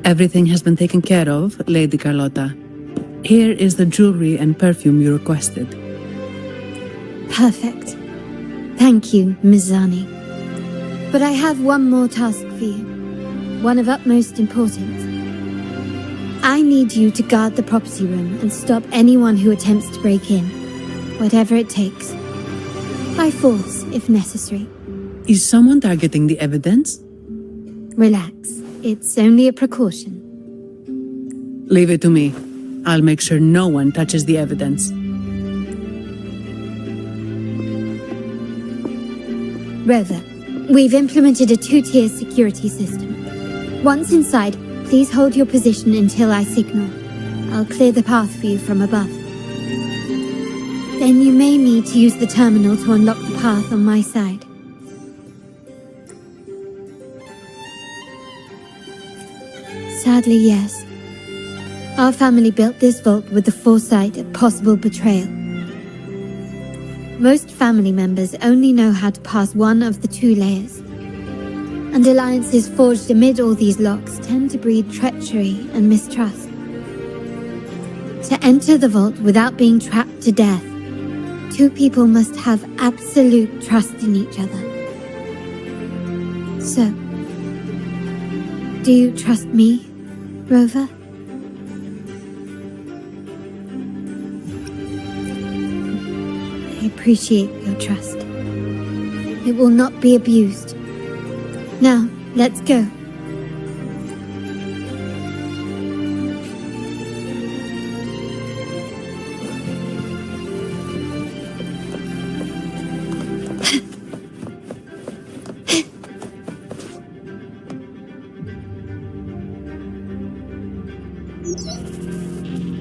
Everything has been taken care of, Lady Carlotta. Here is the jewelry and perfume you requested. Perfect. Thank you, Ms. Zani. But I have one more task for you. One of utmost importance. I need you to guard the property room and stop anyone who attempts to break in. Whatever it takes. By force, if necessary. Is someone targeting the evidence? Relax. It's only a precaution. Leave it to me. I'll make sure no one touches the evidence. Rover, we've implemented a 2-tier security system. Once inside, please hold your position until I signal. I'll clear the path for you from above. Then you may need to use the terminal to unlock the path on my side. Sadly, yes. Our family built this vault with the foresight of possible betrayal. Most family members only know how to pass one of the 2 layers. And alliances forged amid all these locks tend to breed treachery and mistrust. To enter the vault without being trapped to death, 2 people must have absolute trust in each other. So, do you trust me, Rover? I appreciate your trust. It will not be abused. Now, let's go.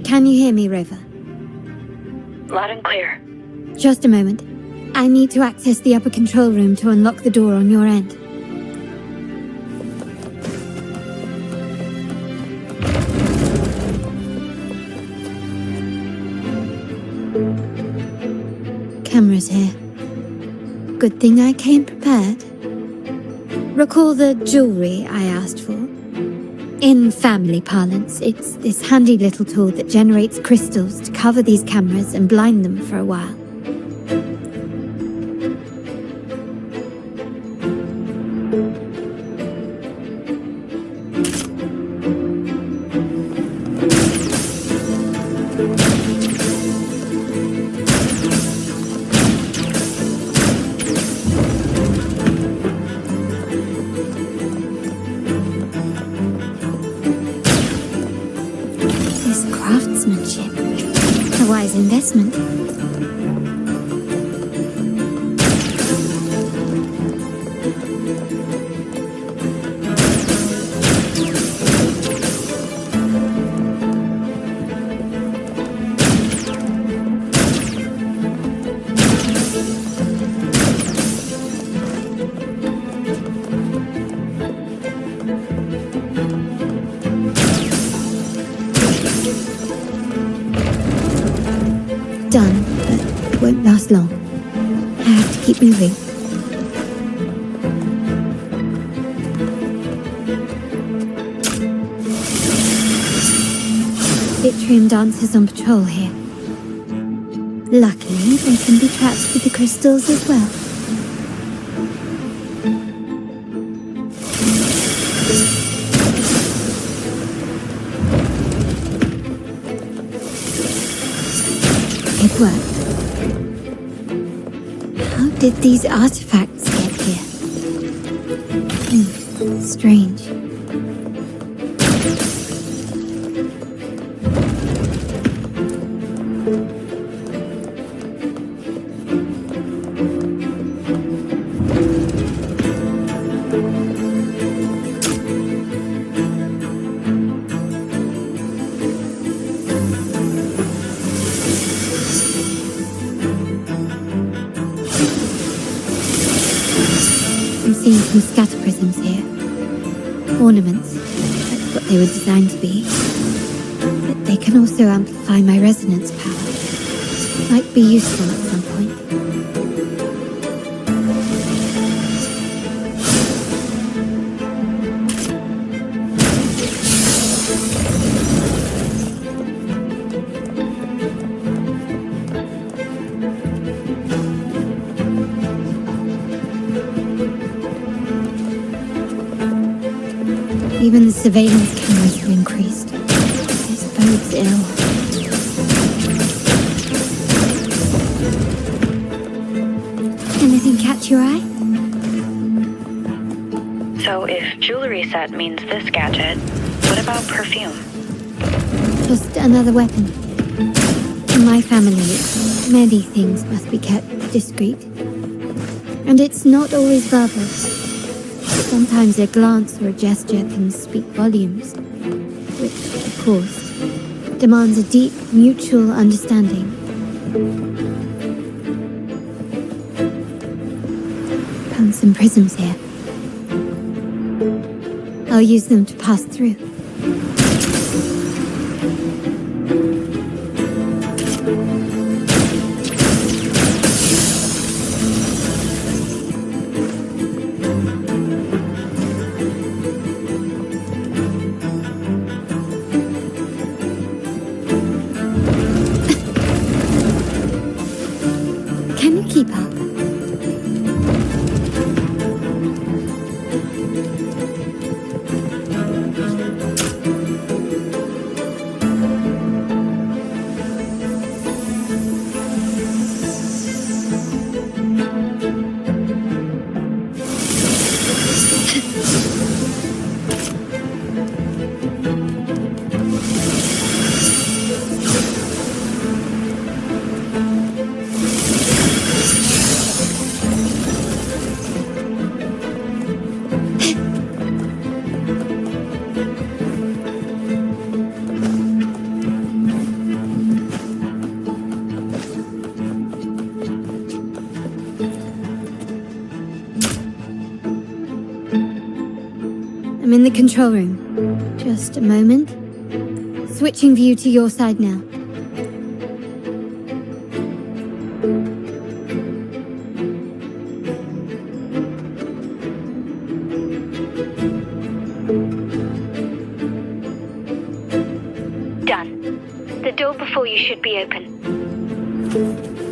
Can you hear me, Rover? Loud and clear. Just a moment. I need to access the upper control room to unlock the door on your end. Cameras here. Good thing I came prepared. Recall the jewelry I asked for? In family parlance, it's this handy little tool that generates crystals to cover these cameras and blind them for a while. Craftsmanship. A wise investment. Done, but it won't last long. I have to keep moving. Yttrium dancers on patrol here. Luckily, they can be trapped with the crystals as well. It worked. How did these artifacts get here? Strange. some scatter prisms here. Ornaments. That's what they were designed to be. But they can also amplify my resonance power. Might be useful at some point. Even the surveillance cameras are increased. This bodes ill. Anything catch your eye? So if jewelry set means this gadget, what about perfume? Just another weapon. In my family, many things must be kept discreet. And it's not always verbal. Sometimes a glance or a gesture can speak volumes, which, of course, demands a deep mutual understanding. Found some prisms here. I'll use them to pass through. Can you keep up? I'm in the control room. Just a moment. Switching view to your side now. Done. The door before you should be open.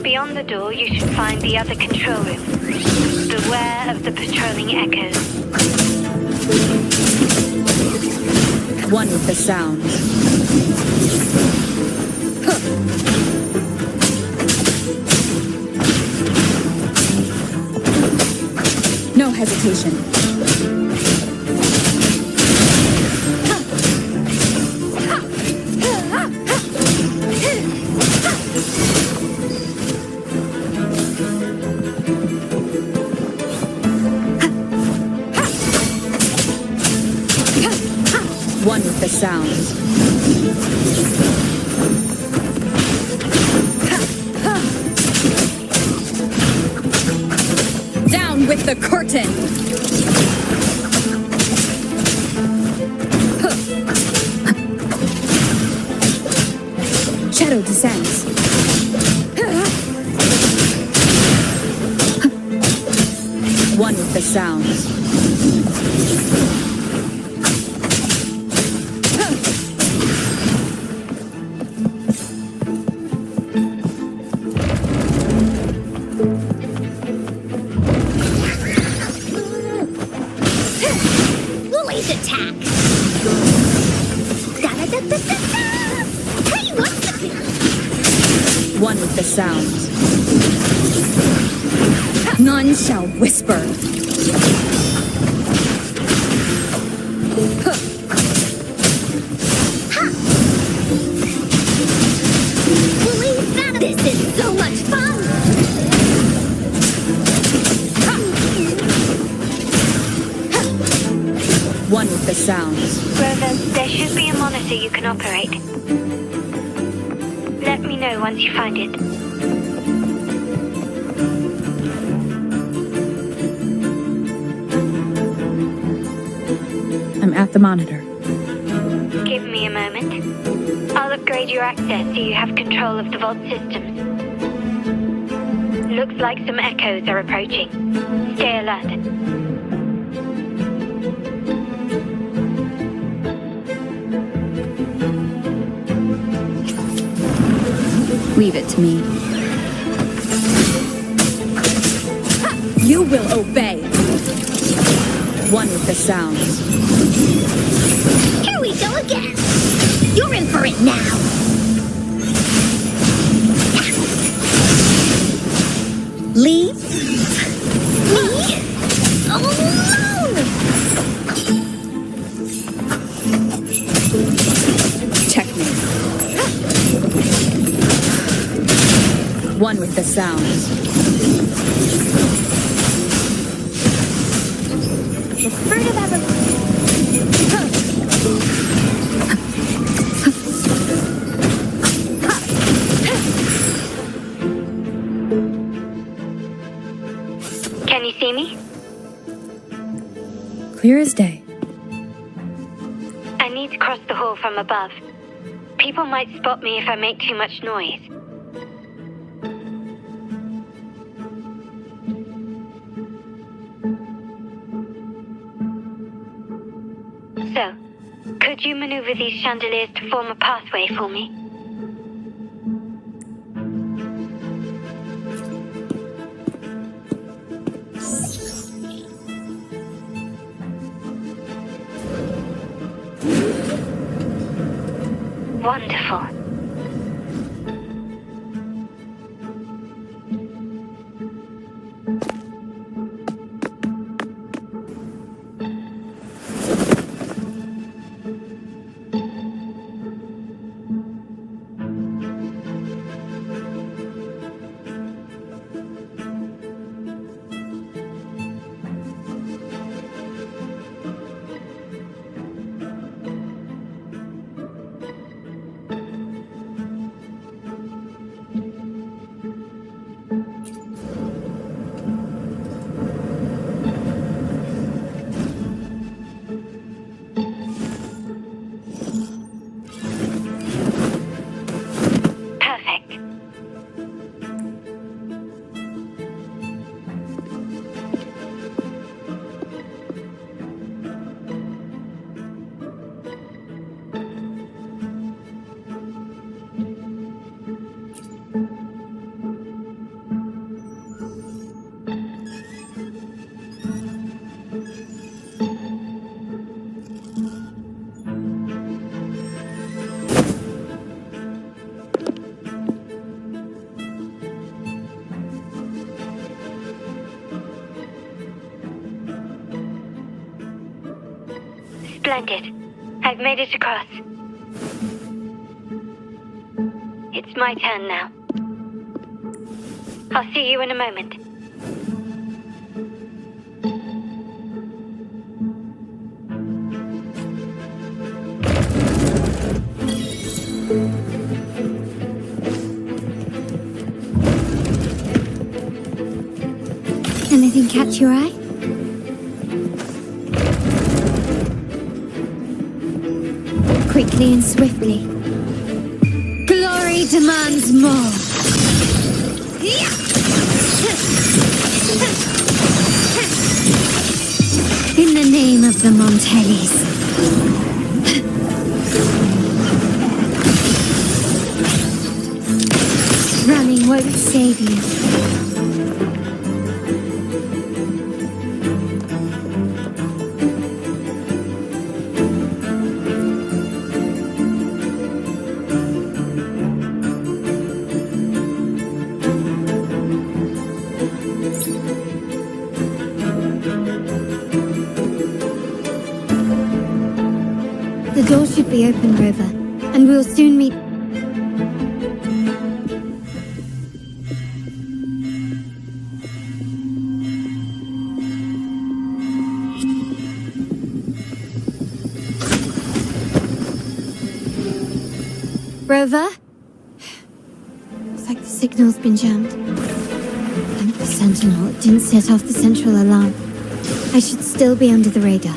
Beyond the door, you should find the other control room. Beware of the patrolling echoes. One with the sound. No hesitation. One with the sound. Down with the curtain! Shadow descends. One with the sound. Attack! Hey, what's the... One with the sound. None shall whisper. This is so much fun! One with the sound. Rover, there should be a monitor you can operate. Let me know once you find it. at the monitor. Give me a moment. I'll upgrade your access so you have control of the vault systems. Looks like some echoes are approaching. Stay alert. Leave it to me. You will obey. One with the sounds. Here we go again. You're in for it now. Leave me alone. Checkmate. One with the sounds. The fruit of ever. Can you see me? Clear as day. I need to cross the hall from above. People might spot me if I make too much noise. So, could you maneuver these chandeliers to form a pathway for me? Wonderful. Perfect. Splendid. I've made it across. It's my turn now. I'll see you in a moment. Anything catch your eye? Quickly and swiftly. Glory demands more. In the name of the Montellis. Running won't save you. The door should be open, Rover, and we'll soon meet. Rover? Looks like the signal's been jammed. Thank the Sentinel, it didn't set off the central alarm. I should still be under the radar.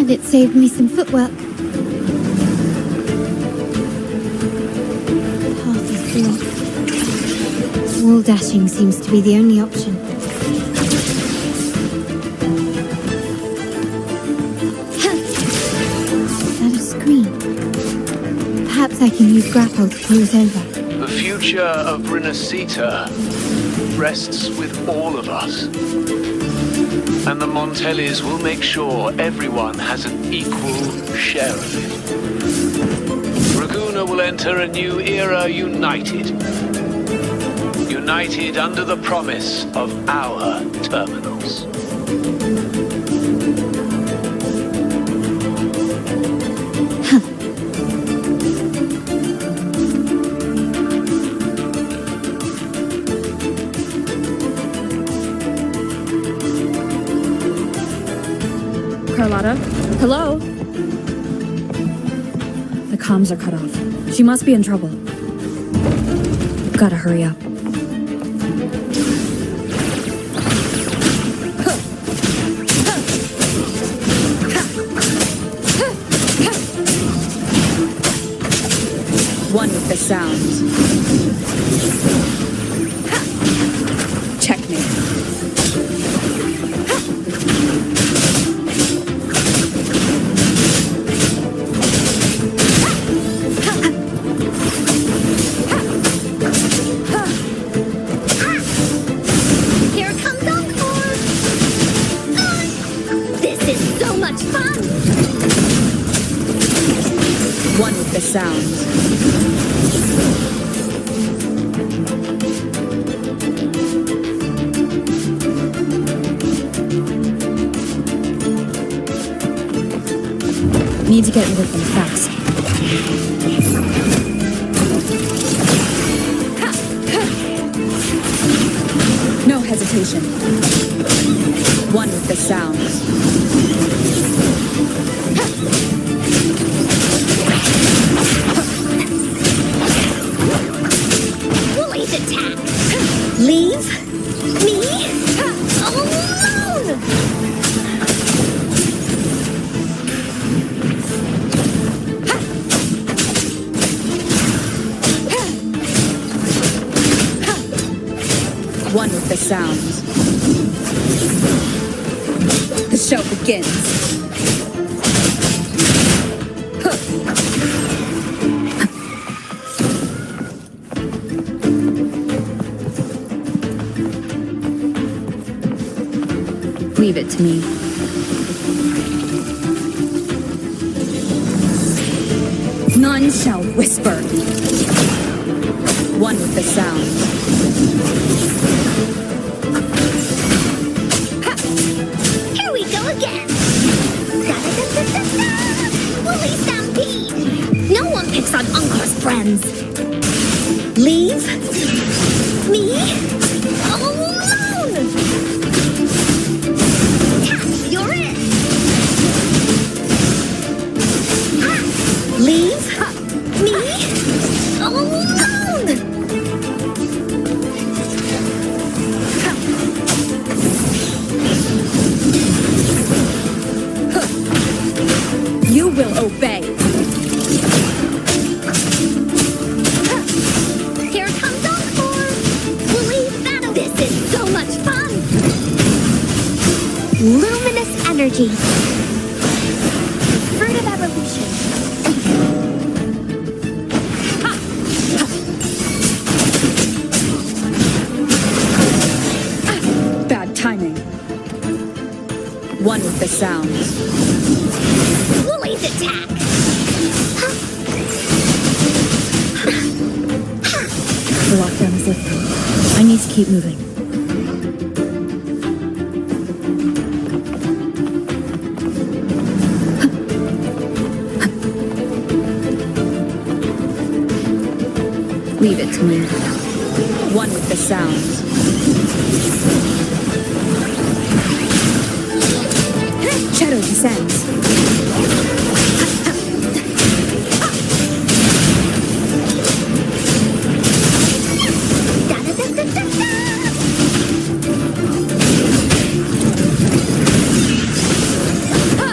And it saved me some footwork. The path is blocked. Wall dashing seems to be the only option. Is that a screen? Perhaps I can use grapple to pull it over. The future of Renacita rests with all of us. And the Montellis will make sure everyone has an equal share of it. Raguna will enter a new era united. United under the promise of our terminals. Carlotta? Hello? The comms are cut off. She must be in trouble. Gotta hurry up. One with the sounds. Checkmate. Here comes Encore! This is so much fun! One with the sounds. Need to get rid of them fast. No hesitation. One with the sounds. Woolly's attack! Leave me alone! One with the sounds. The show begins. Leave it to me. None shall whisper. One with the sounds. Here we go again! Da-da-da-da-da-da! Woolly Stampede! No one picks on Encore's friends! Leave me alone! Tap, you're in! Leave me alone! You will obey. Here comes Encore! Woolly battle! This is so much fun! Luminous energy. Fruit of evolution. Bad timing. One with the sounds. Woolly's attack. The lockdown is lifting. I need to keep moving. Leave it to me. One with the sounds. Shadow descends.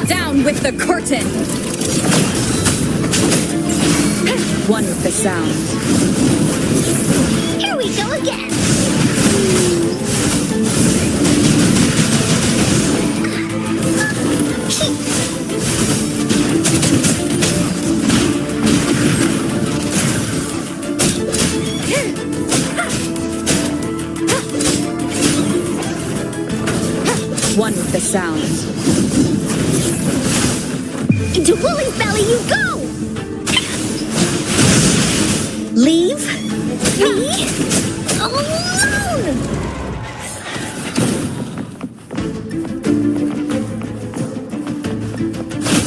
Down with the curtain! One with the sound. Here we go again! One with the sound. Into Woolly's belly you go! Leave me alone!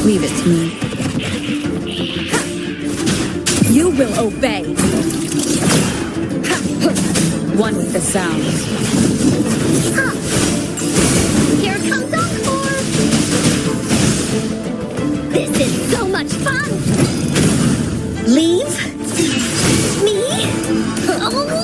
Leave it to me. You will obey. One with the sound. Here comes Encore! This is so much fun! Leave me alone!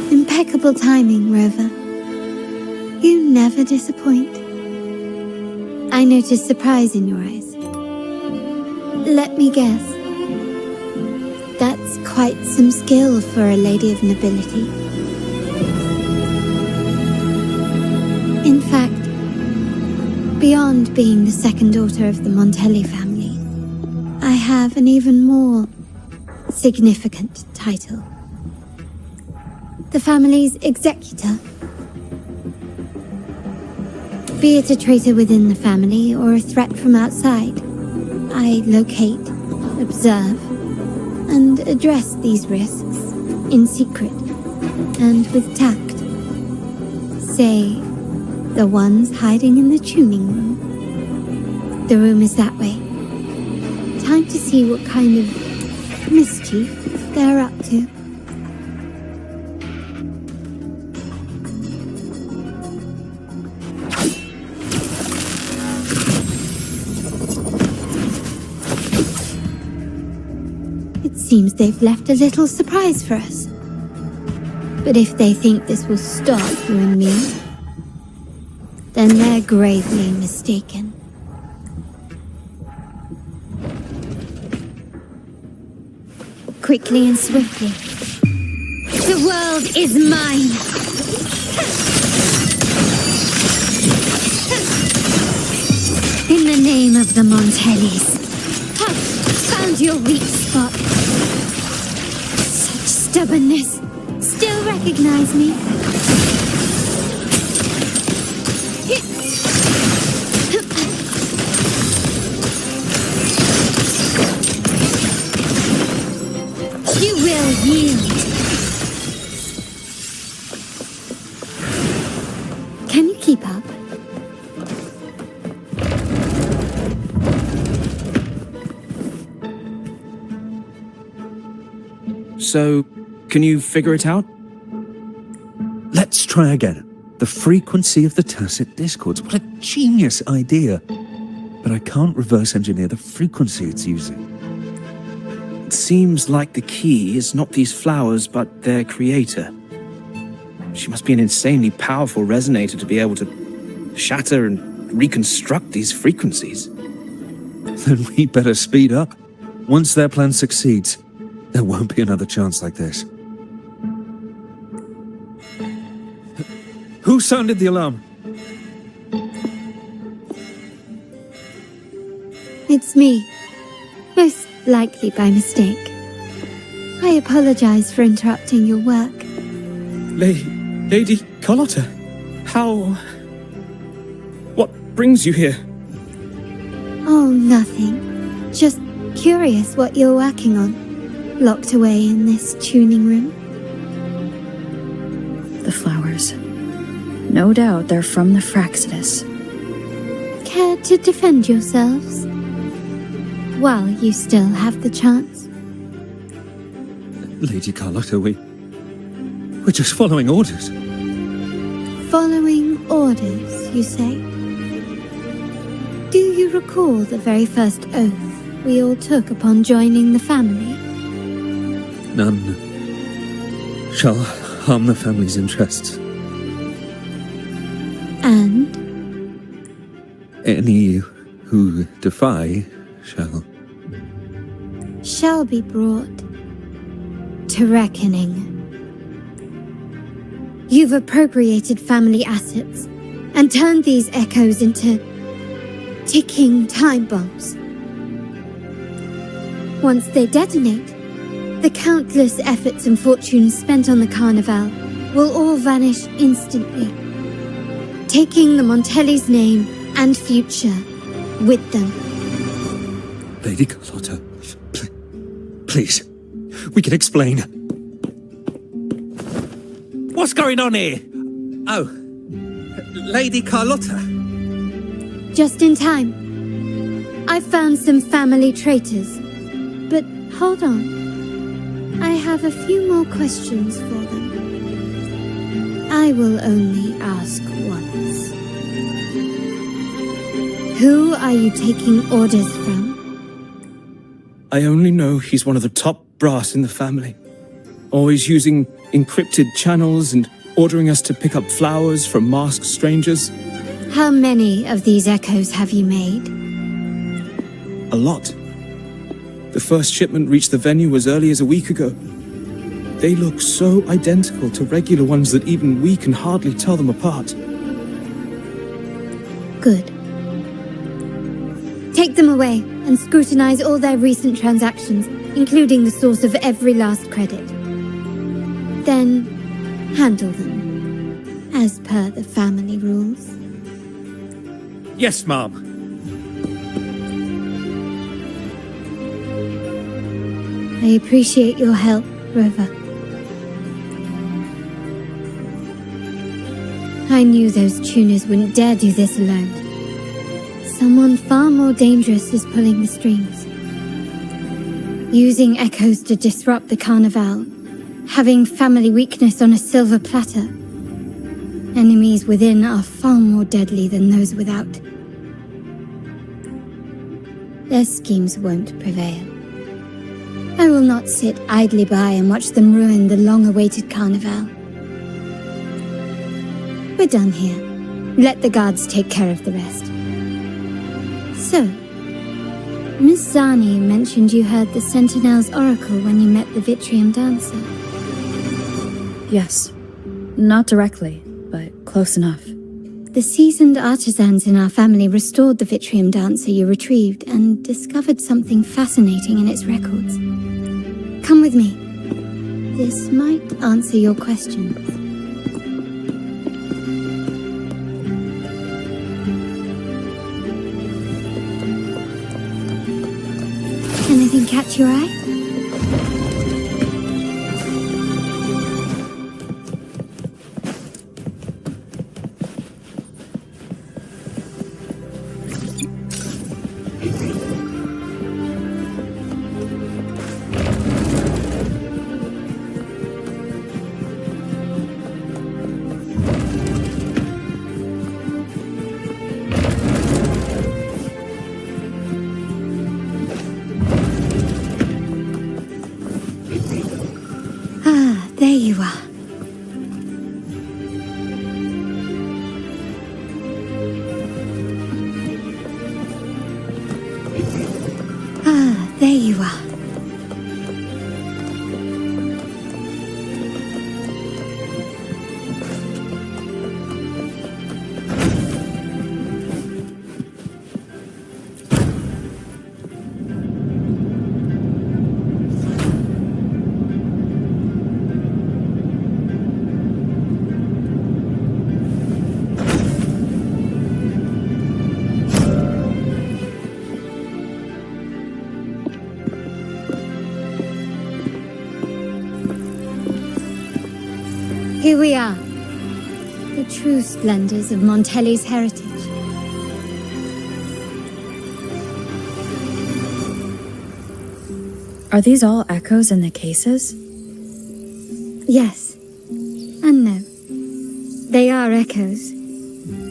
Impeccable timing, Rover. You never disappoint. I noticed surprise in your eyes. Let me guess. That's quite some skill for a lady of nobility. In fact, beyond being the second daughter of the Montelli family, I have an even more significant title. The family's executor. Be it a traitor within the family or a threat from outside, I locate, observe, and address these risks in secret and with tact. Say, the ones hiding in the tuning room. The room is that way. Time to see what kind of mischief they're up to. Seems they've left a little surprise for us. But if they think this will stop you and me, then they're gravely mistaken. Quickly and swiftly. The world is mine! In the name of the Montellis. Found your weak spot. Such stubbornness. Still recognize me? You will yield. Can you keep up? So, can you figure it out? Let's try again. The frequency of the tacit discords. What a genius idea. But I can't reverse engineer the frequency it's using. It seems like the key is not these flowers, but their creator. She must be an insanely powerful resonator to be able to shatter and reconstruct these frequencies. Then we better speed up. Once their plan succeeds, there won't be another chance like this. Who sounded the alarm? It's me. Most likely by mistake. I apologize for interrupting your work. Lady Carlotta, how... What brings you here? Oh, nothing. Just curious what you're working on. Locked away in this tuning room. The flowers. No doubt they're from the Fraxidus. Care to defend yourselves? While you still have the chance. Lady Carlotta, we're just following orders. Following orders, you say? Do you recall the very first oath we all took upon joining the family? None shall harm the family's interests. And? Any who defy shall be brought to reckoning. You've appropriated family assets and turned these echoes into ticking time bombs. Once they detonate, the countless efforts and fortunes spent on the Carnival will all vanish instantly, taking the Montelli's name and future with them. Lady Carlotta, please, we can explain. What's going on here? Oh, Lady Carlotta. Just in time. I found some family traitors. But hold on. I have a few more questions for them. I will only ask once. Who are you taking orders from? I only know he's one of the top brass in the family. Always using encrypted channels and ordering us to pick up flowers from masked strangers. How many of these echoes have you made? A lot. The first shipment reached the venue as early as a week ago. They look so identical to regular ones that even we can hardly tell them apart. Good. Take them away and scrutinize all their recent transactions, including the source of every last credit. Then, handle them, as per the family rules. Yes, Mom. I appreciate your help, Rover. I knew those tuners wouldn't dare do this alone. Someone far more dangerous is pulling the strings. Using echoes to disrupt the Carnival. Having family weakness on a silver platter. Enemies within are far more deadly than those without. Their schemes won't prevail. I will not sit idly by and watch them ruin the long-awaited Carnival. We're done here. Let the guards take care of the rest. So, Miss Zani mentioned you heard the Sentinel's oracle when you met the Vitrium Dancer. Yes. Not directly, but close enough. The seasoned artisans in our family restored the Vitrium Dancer you retrieved and discovered something fascinating in its records. Come with me. This might answer your questions. Anything catch your eye? There you are. There you are. Here we are. the true splendors of Montelli's heritage. Are these all echoes in the cases? Yes, and no. They are echoes,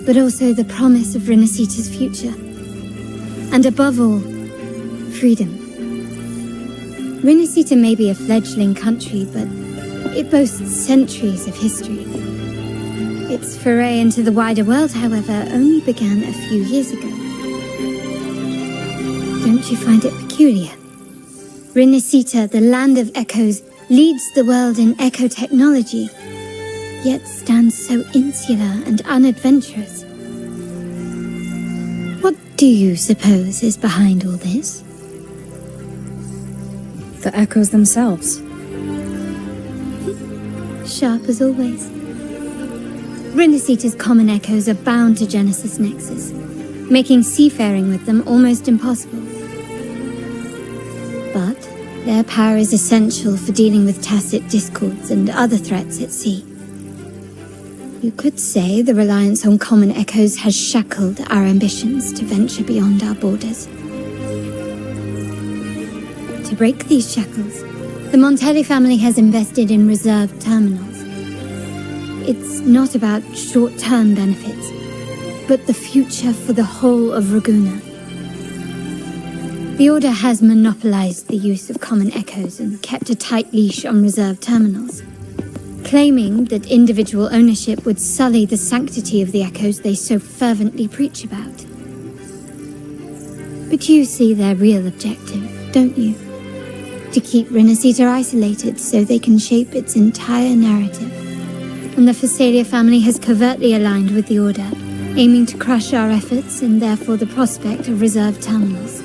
but also the promise of Renacita's future. And above all, freedom. Renacita may be a fledgling country, but it boasts centuries of history. Its foray into the wider world, however, only began a few years ago. Don't you find it peculiar? Renacita, the land of echoes, leads the world in echo technology, yet stands so insular and unadventurous. What do you suppose is behind all this? The echoes themselves. Sharp as always. Renacita's common echoes are bound to Genesis Nexus, making seafaring with them almost impossible. But their power is essential for dealing with tacit discords and other threats at sea. You could say the reliance on common echoes has shackled our ambitions to venture beyond our borders. To break these shackles, the Montelli family has invested in reserve terminals. It's not about short-term benefits, but the future for the whole of Raguna. The Order has monopolized the use of common echoes and kept a tight leash on reserve terminals, claiming that individual ownership would sully the sanctity of the echoes they so fervently preach about. But you see their real objective, don't you? To keep Renacita isolated so they can shape its entire narrative. And the Phasalia family has covertly aligned with the Order, aiming to crush our efforts and therefore the prospect of reserve terminals.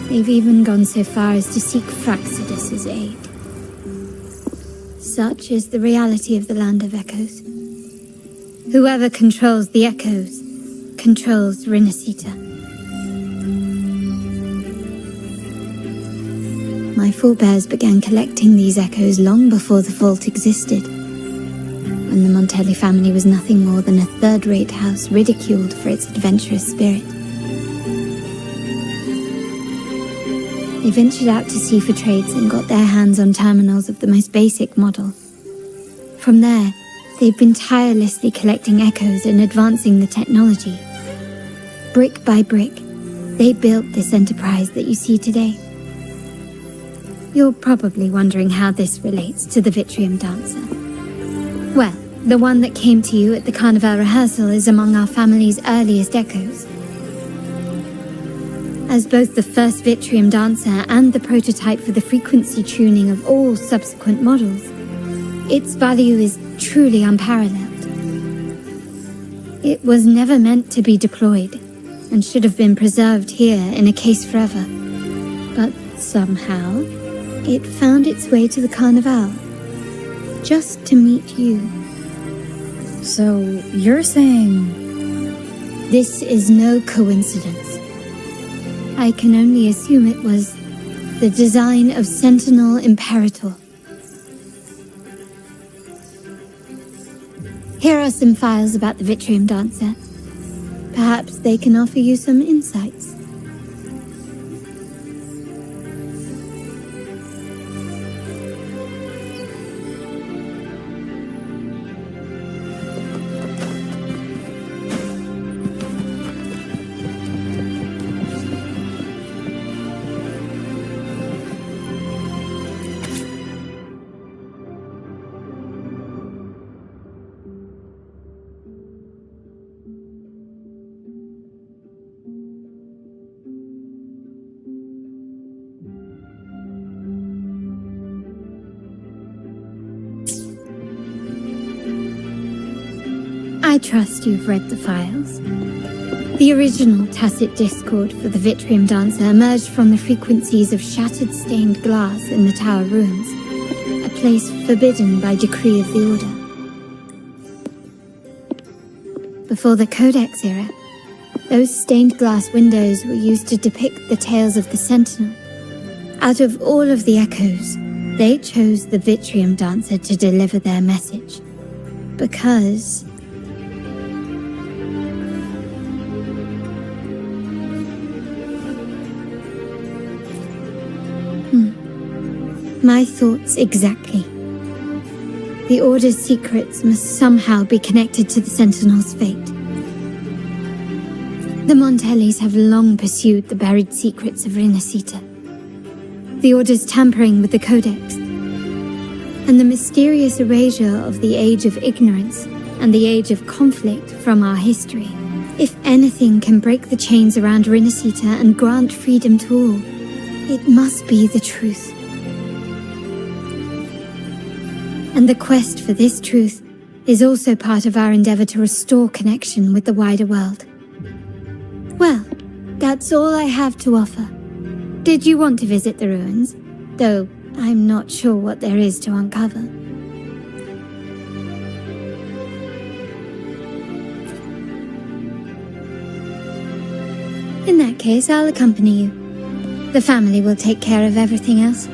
They've even gone so far as to seek Fraxidus's aid. Such is the reality of the Land of Echoes. Whoever controls the Echoes controls Renacita. My forebears began collecting these echoes long before the vault existed, when the Montelli family was nothing more than a third-rate house ridiculed for its adventurous spirit. They ventured out to sea for trades and got their hands on terminals of the most basic model. From there, they've been tirelessly collecting echoes and advancing the technology. Brick by brick, they built this enterprise that you see today. You're probably wondering how this relates to the Vitrium Dancer. Well, the one that came to you at the Carnival rehearsal is among our family's earliest echoes. As both the first Vitrium Dancer and the prototype for the frequency tuning of all subsequent models, its value is truly unparalleled. It was never meant to be deployed, and should have been preserved here in a case forever. But somehow, it found its way to the Carnival, just to meet you. So, you're saying... This is no coincidence. I can only assume it was the design of Sentinel Imperator. Here are some files about the Vitrium Dancer. Perhaps they can offer you some insights. I trust you've read the files. The original tacit discord for the Vitrium Dancer emerged from the frequencies of shattered stained glass in the tower ruins, a place forbidden by decree of the Order. Before the Codex era, those stained glass windows were used to depict the tales of the Sentinel. Out of all of the echoes, they chose the Vitrium Dancer to deliver their message. because... My thoughts exactly. The Order's secrets must somehow be connected to the Sentinel's fate. The Montellis have long pursued the buried secrets of Rinascita. The Order's tampering with the Codex, and the mysterious erasure of the Age of Ignorance and the Age of Conflict from our history. If anything can break the chains around Rinascita and grant freedom to all, it must be the truth. And the quest for this truth is also part of our endeavor to restore connection with the wider world. Well, that's all I have to offer. Did you want to visit the ruins? Though I'm not sure what there is to uncover. In that case, I'll accompany you. The family will take care of everything else.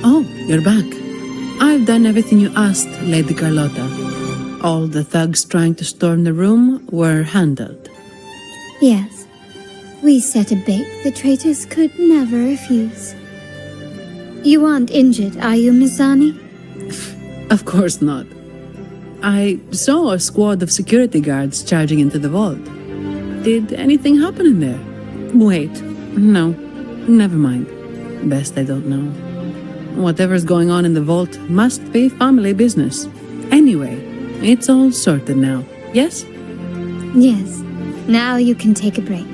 Oh, you're back. I've done everything you asked, Lady Carlotta. All the thugs trying to storm the room were handled. Yes. We set a bait the traitors could never refuse. You aren't injured, are you, Mizani? Of course not. I saw a squad of security guards charging into the vault. Did anything happen in there? Wait, no, never mind. Best I don't know. Whatever's going on in the vault must be family business. Anyway, it's all sorted now, yes? Yes. Now you can take a break.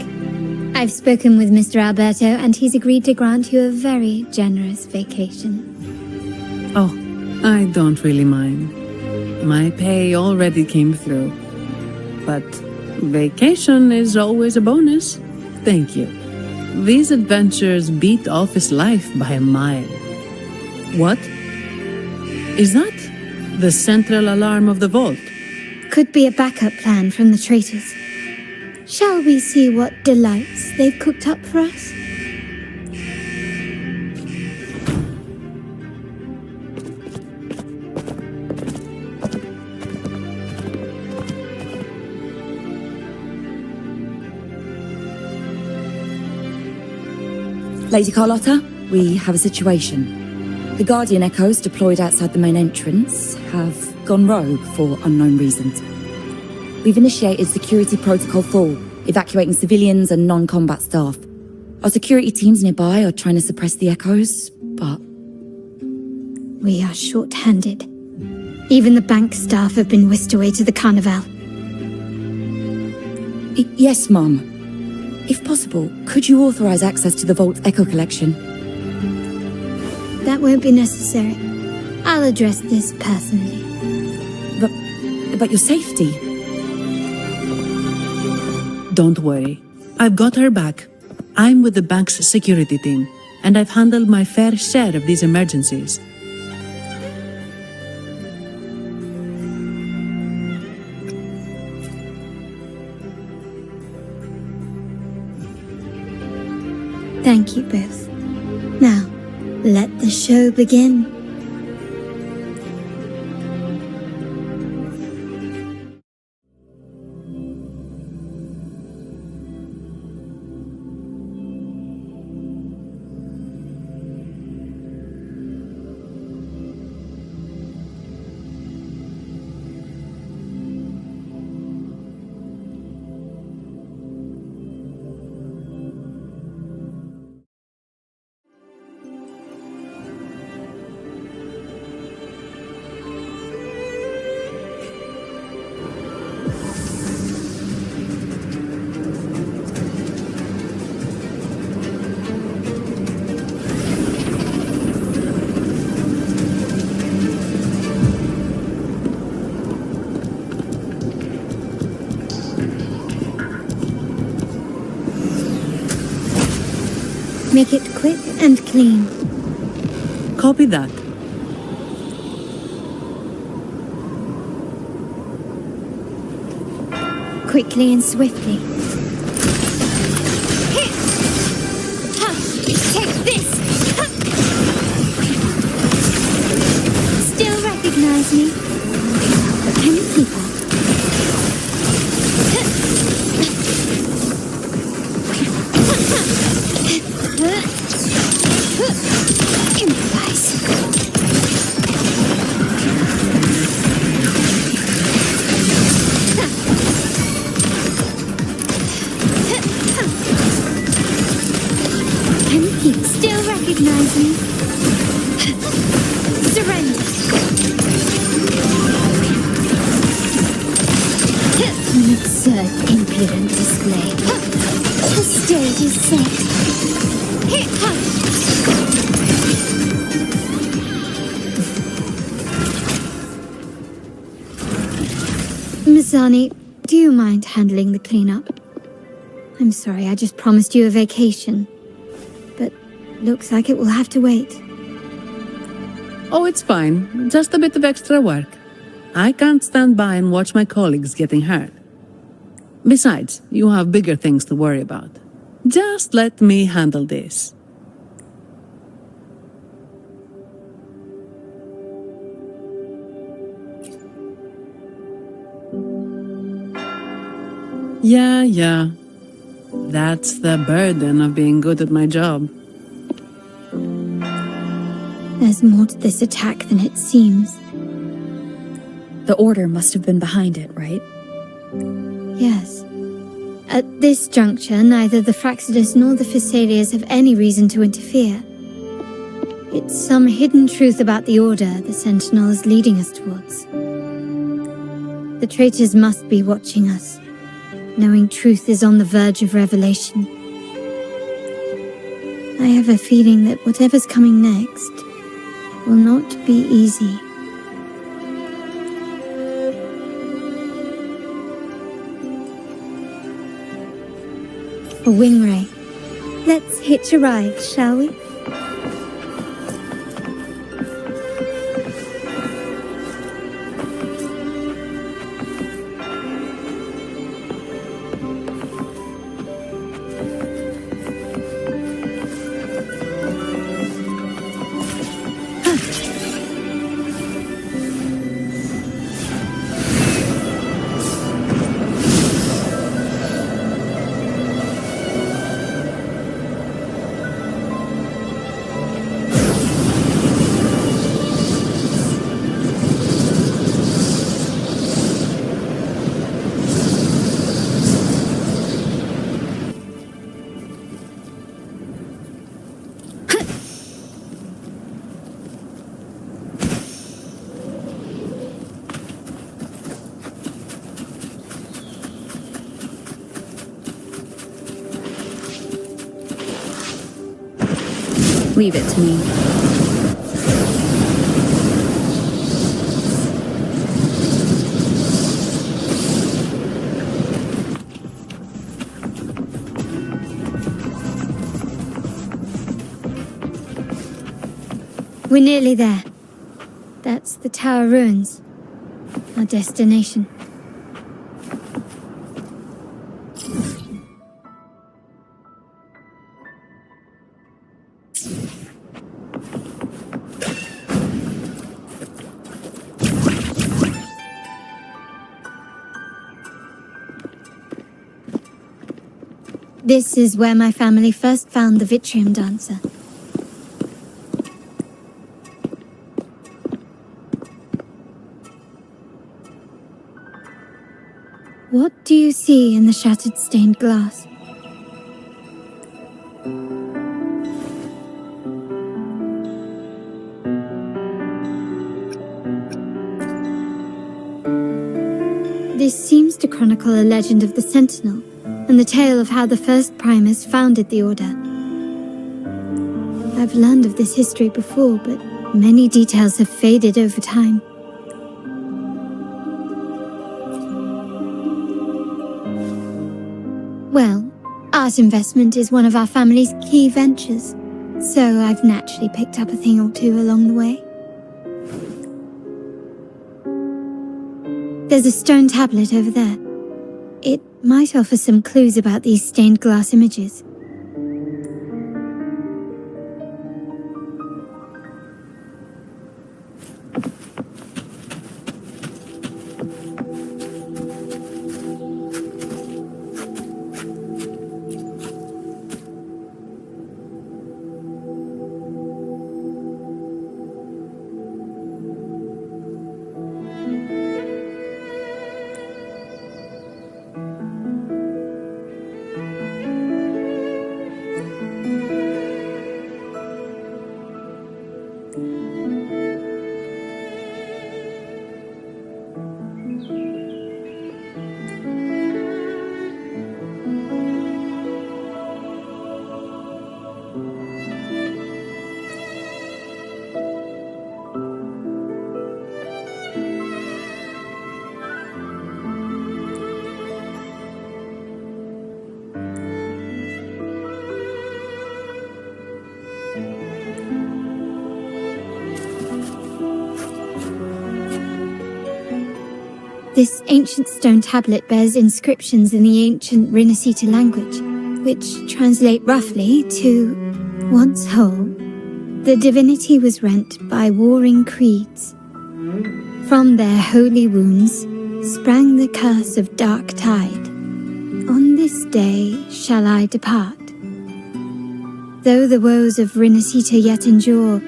I've spoken with Mr. Alberto and he's agreed to grant you a very generous vacation. Oh, I don't really mind. My pay already came through. But vacation is always a bonus. Thank you. These adventures beat office life by a mile. What? Is that the central alarm of the vault? Could be a backup plan from the traitors. Shall we see what delights they've cooked up for us? Lady Carlotta, we have a situation. The Guardian Echoes deployed outside the main entrance have gone rogue for unknown reasons. We've initiated Security Protocol 4, evacuating civilians and non-combat staff. Our security teams nearby are trying to suppress the Echoes, but... We are short-handed. Even the bank staff have been whisked away to the Carnival. Yes, Mum. If possible, could you authorize access to the Vault's Echo collection? That won't be necessary. I'll address this personally. But your safety? Don't worry. I've got her back. I'm with the bank's security team, and I've handled my fair share of these emergencies. Thank you both. Now, let the show begin. Make it quick and clean. Copy that. Quickly and swiftly. Take this! Still recognize me? Can you keep up? Improvise. Can you still recognize me? Surrender. An absurd, impudent display. The stage is set. Mizani, do you mind handling the cleanup? I'm sorry, I just promised you a vacation. But looks like it will have to wait. Oh, it's fine. Just a bit of extra work. I can't stand by and watch my colleagues getting hurt. Besides, you have bigger things to worry about. Just let me handle this. Yeah. That's the burden of being good at my job. There's more to this attack than it seems. The Order must have been behind it, right? Yes. At this juncture, neither the Fraxidus nor the Phassalias have any reason to interfere. It's some hidden truth about the Order the Sentinel is leading us towards. The traitors must be watching us, knowing truth is on the verge of revelation. I have a feeling that whatever's coming next will not be easy. A wing ray. Let's hitch a ride, shall we? Leave it to me. We're nearly there. That's the Tower Ruins. Our destination. This is where my family first found the Vitrium Dancer. What do you see in the shattered stained glass? This seems to chronicle a legend of the Sentinel, and the tale of how the first Primus founded the Order. I've learned of this history before, but many details have faded over time. Well, our glass investment is one of our family's key ventures, so I've naturally picked up a thing or two along the way. There's a stone tablet over there. It might offer some clues about these stained glass images. This ancient stone tablet bears inscriptions in the ancient Rinascita language, which translate roughly to, once whole, the divinity was rent by warring creeds. From their holy wounds sprang the curse of dark tide. On this day shall I depart. Though the woes of Rinascita yet endure,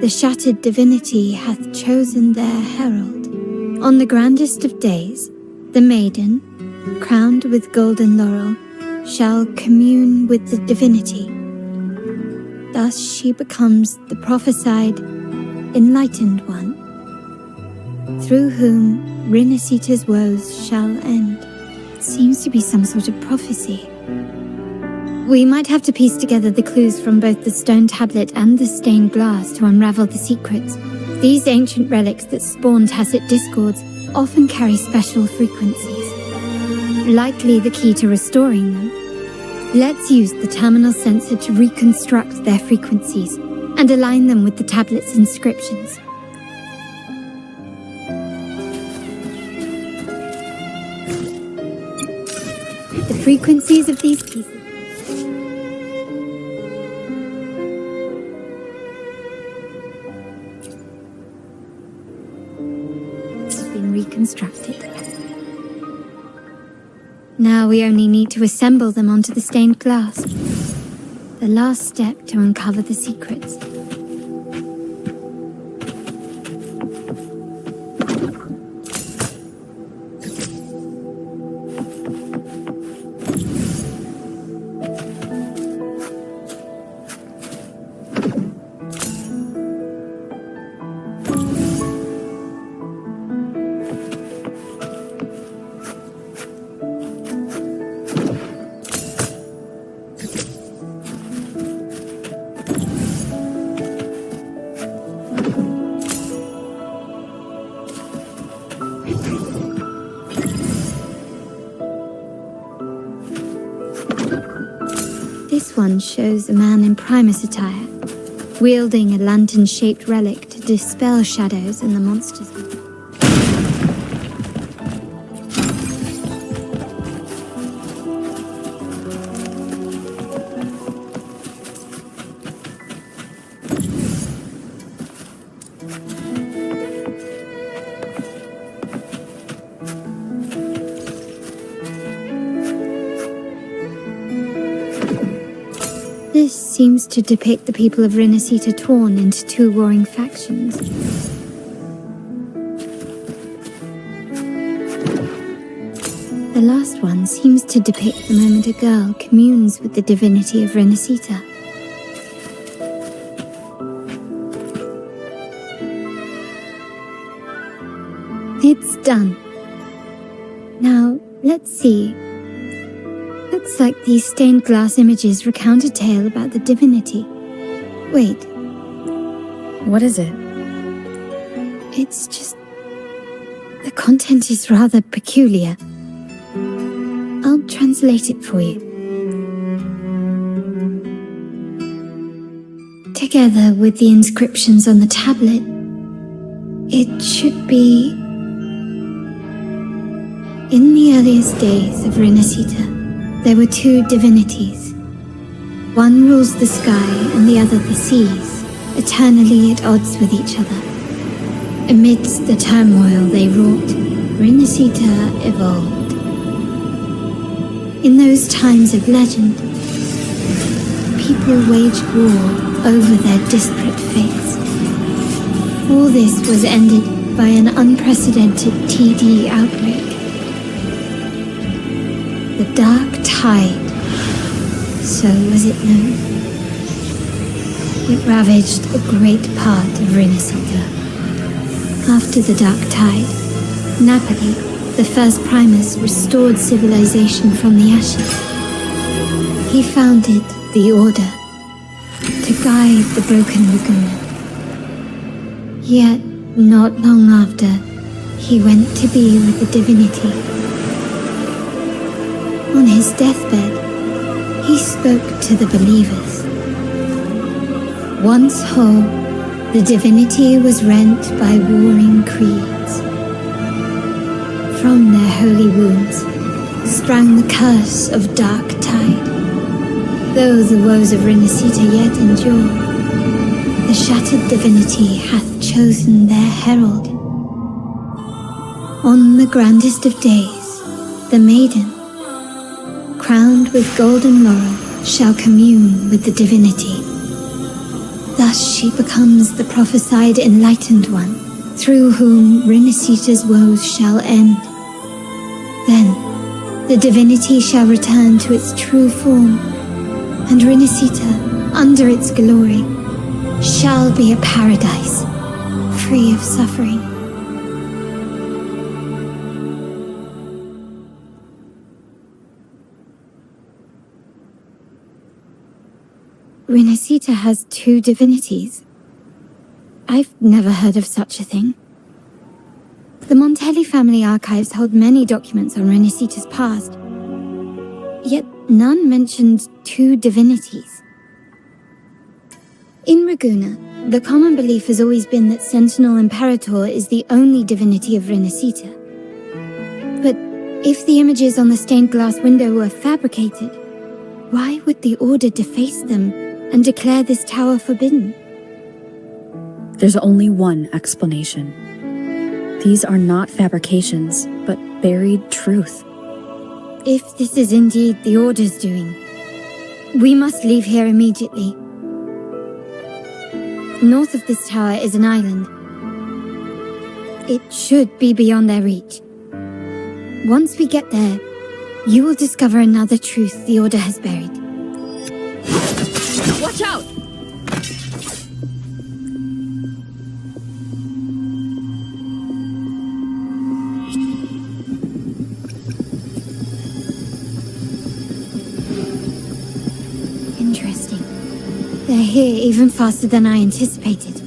the shattered divinity hath chosen their herald. On the grandest of days, the maiden, crowned with golden laurel, shall commune with the divinity. Thus she becomes the prophesied, enlightened one, through whom Rinascita's woes shall end. It seems to be some sort of prophecy. We might have to piece together the clues from both the stone tablet and the stained glass to unravel the secrets. These ancient relics that spawn tacit discords often carry special frequencies, likely the key to restoring them. Let's use the terminal sensor to reconstruct their frequencies and align them with the tablet's inscriptions. The frequencies of these pieces reconstructed. Now we only need to assemble them onto the stained glass. The last step to uncover the secrets. This one shows a man in Primus attire, wielding a lantern-shaped relic to dispel shadows and the monsters. This seems to depict the people of Rinascita torn into two warring factions. The last one seems to depict the moment a girl communes with the divinity of Rinascita. It's done. Now, let's see. Looks like these stained glass images recount a tale about the divinity. Wait. What is it? It's just... the content is rather peculiar. I'll translate it for you. together with the inscriptions on the tablet, it should be... In the earliest days of Renacita, there were two divinities. One rules the sky and the other the seas, eternally at odds with each other. Amidst the turmoil they wrought, Renacita evolved. In those times of legend, people waged war over their disparate fates. All this was ended by an unprecedented TD outbreak. The Dark Tide, so was it known. It ravaged a great part of Renacita. After the Dark Tide, Napoli, the first Primus, restored civilization from the ashes. He founded the Order to guide the broken Laguna. Yet, not long after, he went to be with the divinity. On his deathbed, he spoke to the believers. Once whole, the divinity was rent by warring creeds. From their holy wounds sprang the curse of Dark Tide. Though the woes of Renacita yet endure, the shattered divinity hath chosen their herald. On the grandest of days, the maiden, crowned with golden laurel, shall commune with the divinity. Thus she becomes the prophesied enlightened one, through whom Renacita's woes shall end. Then, the divinity shall return to its true form, and Renacita, under its glory, shall be a paradise, free of suffering. Renacita has two divinities. I've never heard of such a thing. The Montelli family archives hold many documents on Renacita's past, yet none mentioned two divinities. In Ragusa, the common belief has always been that Sentinel Imperator is the only divinity of Renacita. But if the images on the stained glass window were fabricated, why would the Order deface them and declare this tower forbidden? There's only one explanation. These are not fabrications, but buried truth. If this is indeed the Order's doing, we must leave here immediately. North of this tower is an island. It should be beyond their reach. Once we get there, you will discover another truth the Order has buried. Watch out! Interesting. They're here even faster than I anticipated.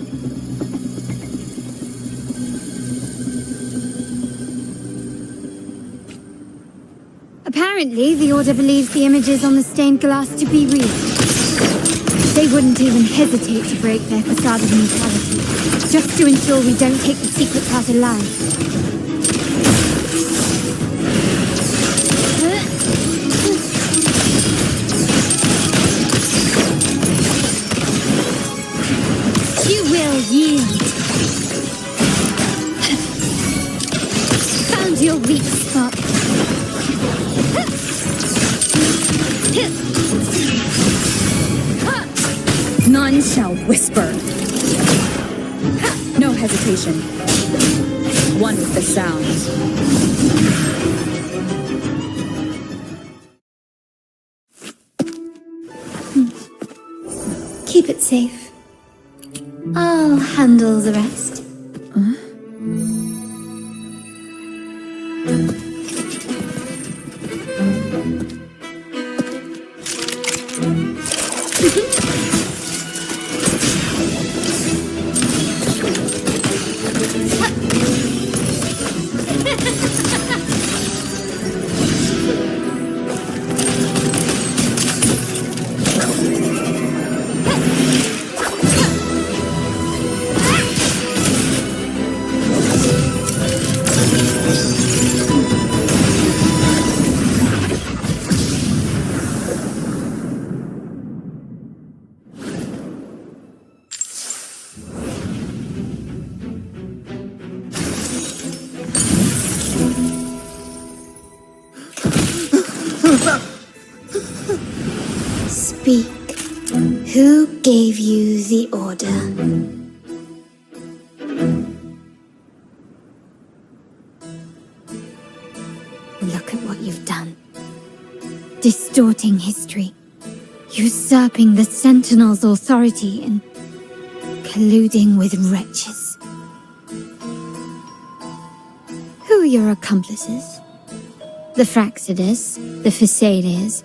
Apparently, the Order believes the images on the stained glass to be real. They wouldn't even hesitate to break their facade of neutrality, just to ensure we don't take the secret part alive. You will yield. Found your weak spot. None shall whisper. No hesitation. One with the sound. Keep it safe. I'll handle the rest. Speak. Who gave you the order? Look at what you've done. Distorting history. Usurping the Sentinel's authority and colluding with wretches. Who are your accomplices? The Fraxidus, the Phasaelius,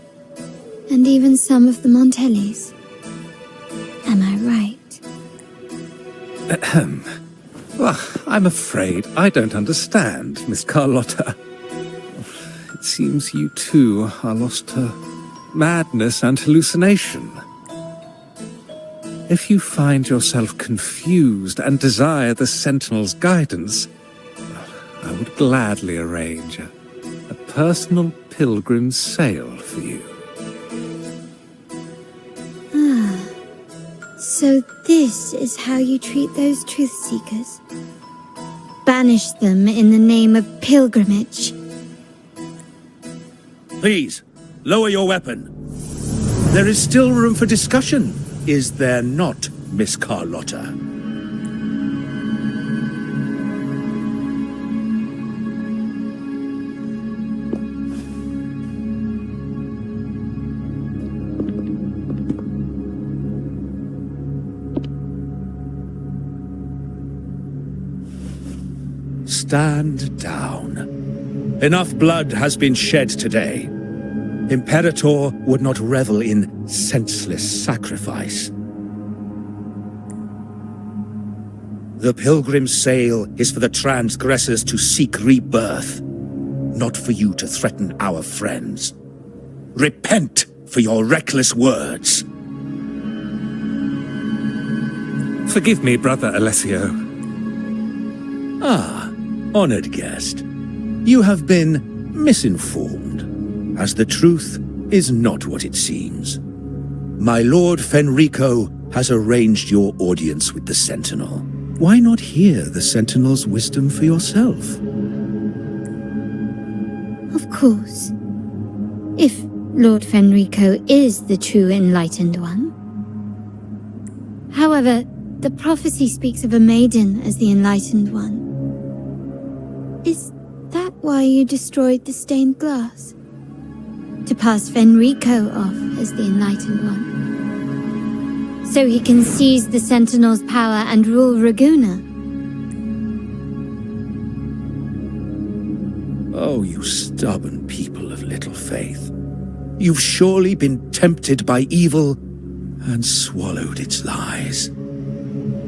and even some of the Montellis. Am I right? Ahem. Well, I'm afraid I don't understand, Miss Carlotta. It seems you too are lost to madness and hallucination. If you find yourself confused and desire the Sentinel's guidance, I would gladly arrange a personal pilgrim's sail for you. So this is how you treat those truth seekers? Banish them in the name of pilgrimage. Please, lower your weapon. There is still room for discussion, is there not, Miss Carlotta? Stand down. Enough blood has been shed today. Imperator would not revel in senseless sacrifice. The pilgrim's sail is for the transgressors to seek rebirth, not for you to threaten our friends. Repent for your reckless words. Forgive me, Brother Alessio. Ah, honored guest. You have been misinformed, as the truth is not what it seems. My Lord Fenrico has arranged your audience with the Sentinel. Why not hear the Sentinel's wisdom for yourself? Of course. If Lord Fenrico is the true enlightened one. However, the prophecy speaks of a maiden as the enlightened one. Is that why you destroyed the stained glass? To pass Fenrico off as the enlightened one? So he can seize the Sentinel's power and rule Raguna? Oh, you stubborn people of little faith. You've surely been tempted by evil and swallowed its lies.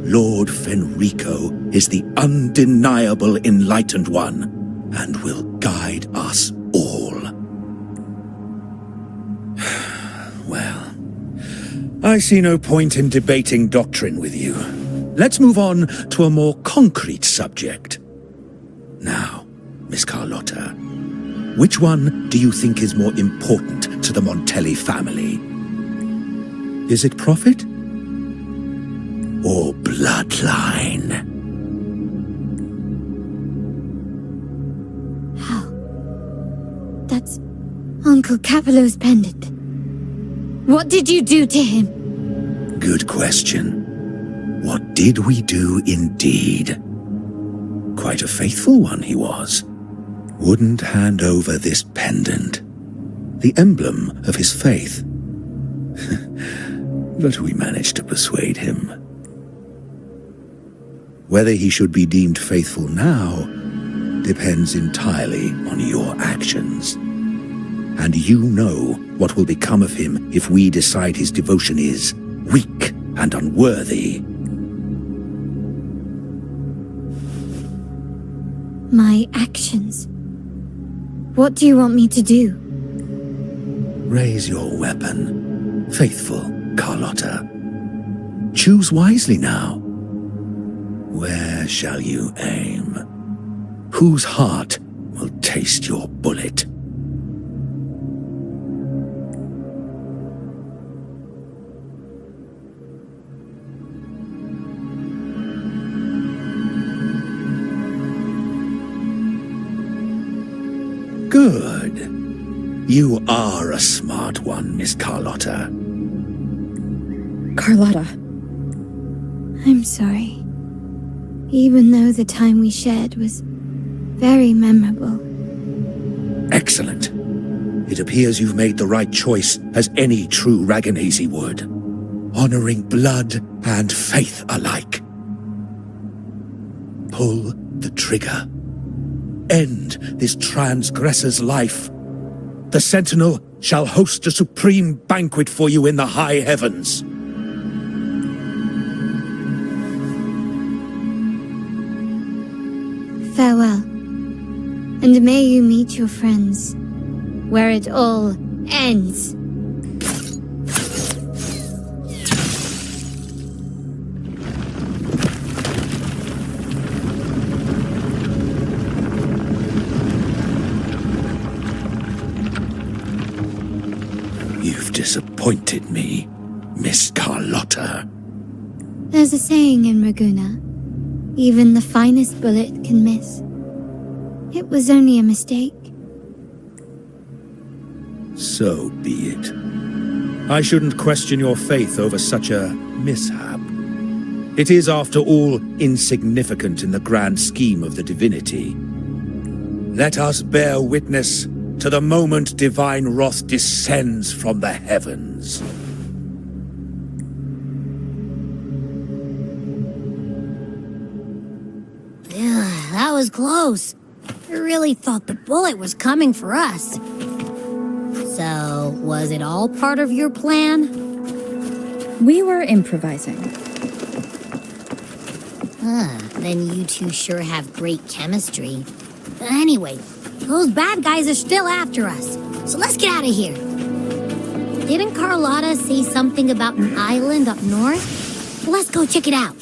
Lord Fenrico is the undeniable enlightened one, and will guide us all. Well, I see no point in debating doctrine with you. Let's move on to a more concrete subject. Now, Miss Carlotta, which one do you think is more important to the Montelli family? Is it profit? Or bloodline? How? That's Uncle Capello's pendant. What did you do to him? Good question. What did we do indeed? Quite a faithful one he was. Wouldn't hand over this pendant, the emblem of his faith. But we managed to persuade him. Whether he should be deemed faithful now depends entirely on your actions. And you know what will become of him if we decide his devotion is weak and unworthy. My actions? What do you want me to do? Raise your weapon, faithful Carlotta. Choose wisely now. Where shall you aim? Whose heart will taste your bullet? Good. You are a smart one, Miss Carlotta. Carlotta. I'm sorry. Even though the time we shared was very memorable. Excellent. It appears you've made the right choice, as any true Raganazi would. Honoring blood and faith alike. Pull the trigger. End this transgressor's life. The Sentinel shall host a supreme banquet for you in the high heavens. Farewell. And may you meet your friends, where it all ends. You've disappointed me, Miss Carlotta. There's a saying in Raguna, even the finest bullet can miss. It was only a mistake. So be it. I shouldn't question your faith over such a mishap. It is, after all, insignificant in the grand scheme of the divinity. Let us bear witness to the moment divine wrath descends from the heavens. That was close. I really thought the bullet was coming for us. So, was it all part of your plan? We were improvising. Then you two sure have great chemistry. Anyway, those bad guys are still after us. So let's get out of here. Didn't Carlotta say something about an island up north? Let's go check it out.